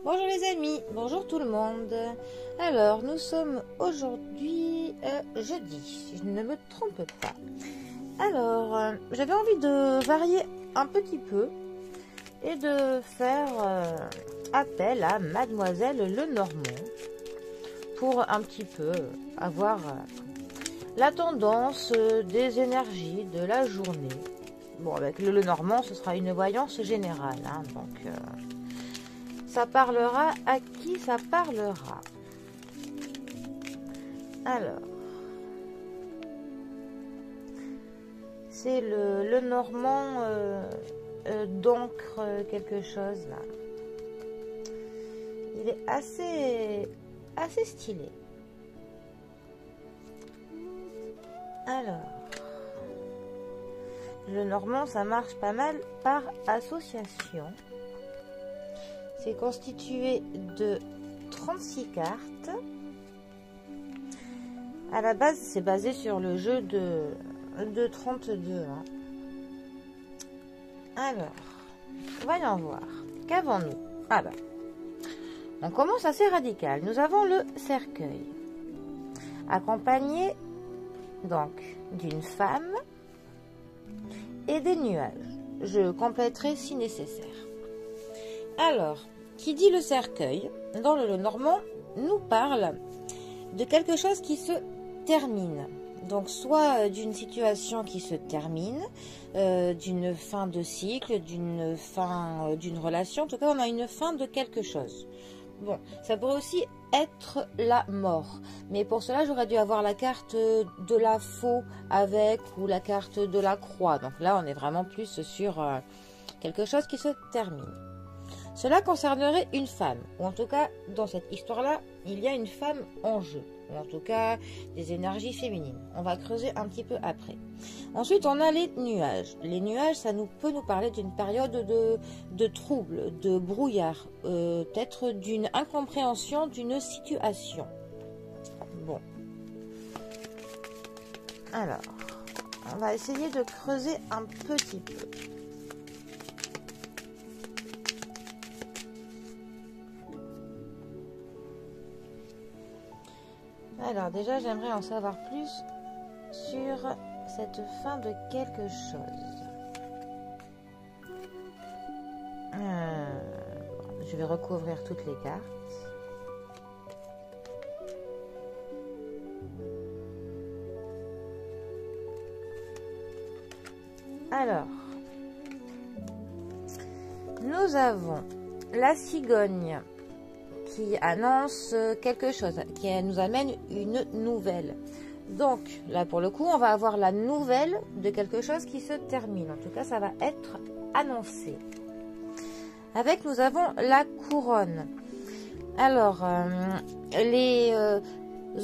Bonjour les amis, bonjour tout le monde. Alors, nous sommes aujourd'hui jeudi, si je ne me trompe pas. Alors, j'avais envie de varier un petit peu et de faire appel à Mademoiselle Lenormand pour un petit peu avoir la tendance des énergies de la journée. Bon, avec le Lenormand, ce sera une voyance générale, hein, donc ça parlera à qui ça parlera. Alors, c'est le Lenormand d'encre quelque chose là. Il est assez stylé. Alors, le Lenormand, ça marche pas mal par association. C'est constitué de 36 cartes. À la base, c'est basé sur le jeu de 32. Hein. Alors, voyons voir. Qu'avons-nous? Ah bah, on commence assez radical. Nous avons le cercueil, accompagné donc d'une femme et des nuages. Je compléterai si nécessaire. Alors, qui dit le cercueil, dans le Lenormand, nous parle de quelque chose qui se termine. Donc, soit d'une situation qui se termine, d'une fin de cycle, d'une fin d'une relation. En tout cas, on a une fin de quelque chose. Bon, ça pourrait aussi être la mort. Mais pour cela, j'aurais dû avoir la carte de la faux avec ou la carte de la croix. Donc là, on est vraiment plus sur quelque chose qui se termine. Cela concernerait une femme, ou en tout cas, dans cette histoire-là, il y a une femme en jeu, ou en tout cas, des énergies féminines. On va creuser un petit peu après. Ensuite, on a les nuages. Les nuages, ça peut nous parler d'une période de trouble, de brouillard, peut-être d'une incompréhension d'une situation. Bon. Alors, on va essayer de creuser un petit peu. Alors déjà, j'aimerais en savoir plus sur cette fin de quelque chose. Je vais recouvrir toutes les cartes. Alors, nous avons la cigogne qui annonce quelque chose, qui nous amène une nouvelle. Donc, là, pour le coup, on va avoir la nouvelle de quelque chose qui se termine. En tout cas, ça va être annoncé. Avec, nous avons la couronne. Alors, les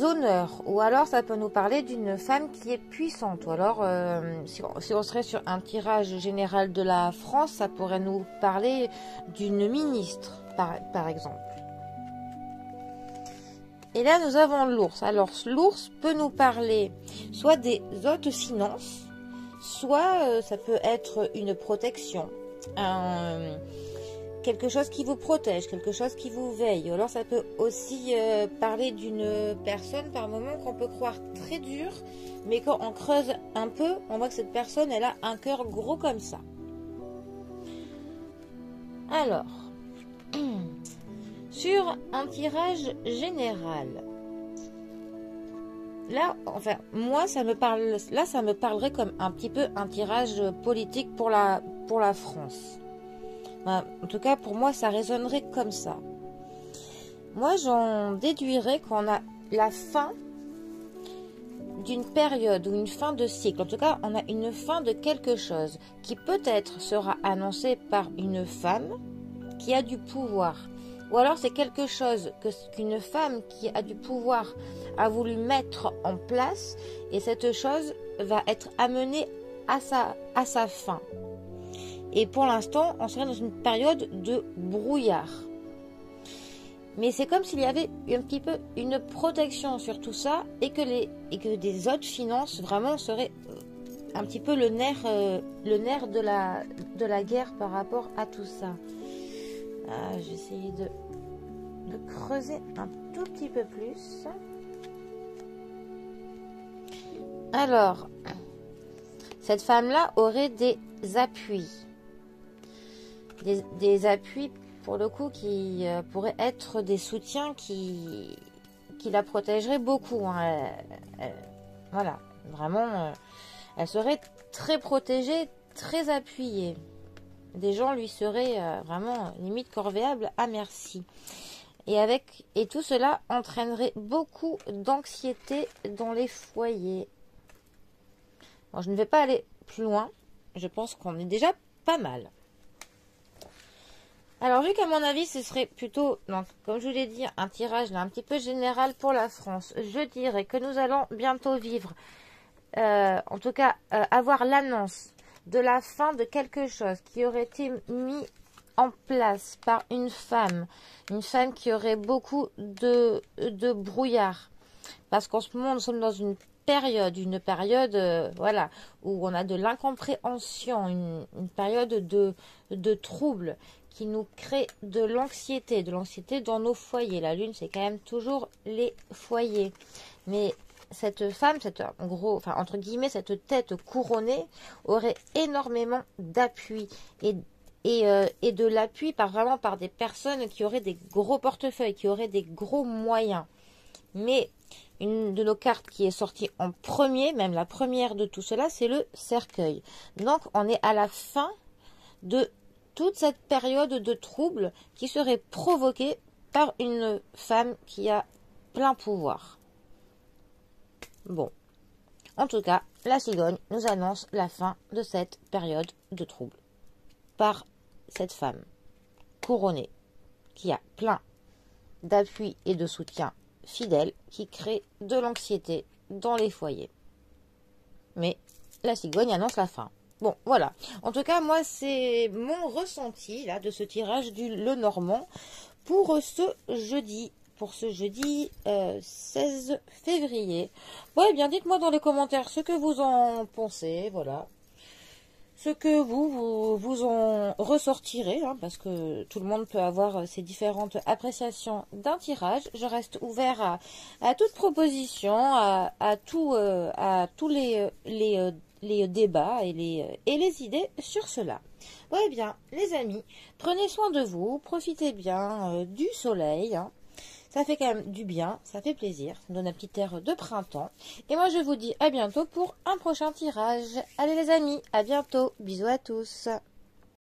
honneurs, ou alors ça peut nous parler d'une femme qui est puissante. Ou alors, si on serait sur un tirage général de la France, ça pourrait nous parler d'une ministre, par exemple. Et là, nous avons l'ours. Alors, l'ours peut nous parler soit des hautes finances, soit ça peut être une protection, quelque chose qui vous protège, quelque chose qui vous veille. Ou alors, ça peut aussi parler d'une personne, par moment, qu'on peut croire très dure, mais quand on creuse un peu, on voit que cette personne, elle a un cœur gros comme ça. Alors... sur un tirage général. Là, enfin, moi, ça me parle. Là, ça me parlerait comme un petit peu un tirage politique pour la France. Enfin, en tout cas, pour moi, ça résonnerait comme ça. Moi, j'en déduirais qu'on a la fin d'une période ou une fin de cycle. En tout cas, on a une fin de quelque chose qui peut-être sera annoncée par une femme qui a du pouvoir. Ou alors c'est quelque chose qu'une femme qui a du pouvoir a voulu mettre en place et cette chose va être amenée à sa fin. Et pour l'instant, on serait dans une période de brouillard. Mais c'est comme s'il y avait un petit peu une protection sur tout ça et que des autres finances vraiment seraient un petit peu le nerf de la guerre par rapport à tout ça. Je vais essayer de creuser un tout petit peu plus. Alors, cette femme-là aurait des appuis. Des appuis, pour le coup, qui pourraient être des soutiens qui la protégeraient beaucoup. Hein. Voilà, vraiment, elle serait très protégée, très appuyée. Des gens lui seraient vraiment limite corvéables à merci. Et tout cela entraînerait beaucoup d'anxiété dans les foyers. Bon, je ne vais pas aller plus loin. Je pense qu'on est déjà pas mal. Alors, vu qu'à mon avis, ce serait plutôt, donc, comme je vous l'ai dit, un tirage là, un petit peu général pour la France, je dirais que nous allons bientôt vivre, en tout cas, avoir l'annonce de la fin de quelque chose qui aurait été mis en place par une femme qui aurait beaucoup de brouillard. Parce qu'en ce moment, nous sommes dans une période, voilà, où on a de l'incompréhension, une période de trouble qui nous crée de l'anxiété dans nos foyers. La lune, c'est quand même toujours les foyers. Mais cette femme, entre guillemets, cette tête couronnée aurait énormément d'appui et de l'appui par des personnes qui auraient des gros portefeuilles, qui auraient des gros moyens. Mais une de nos cartes qui est sortie en premier, même la première de tout cela, c'est le cercueil. Donc, on est à la fin de toute cette période de trouble qui serait provoquée par une femme qui a plein pouvoir. Bon, en tout cas, la cigogne nous annonce la fin de cette période de trouble par cette femme couronnée qui a plein d'appui et de soutien fidèle qui crée de l'anxiété dans les foyers. Mais la cigogne annonce la fin. Bon, voilà. En tout cas, moi, c'est mon ressenti là de ce tirage du Lenormand pour ce jeudi. 16 février. Ouais, bien, dites-moi dans les commentaires ce que vous en pensez, voilà. Ce que vous en ressortirez, hein, parce que tout le monde peut avoir ses différentes appréciations d'un tirage. Je reste ouvert à toute proposition, à tous les débats et les idées sur cela. Ouais, bien, les amis, prenez soin de vous, profitez bien du soleil, hein. Ça fait quand même du bien, ça fait plaisir, ça donne un petit air de printemps. Et moi, je vous dis à bientôt pour un prochain tirage. Allez les amis, à bientôt. Bisous à tous.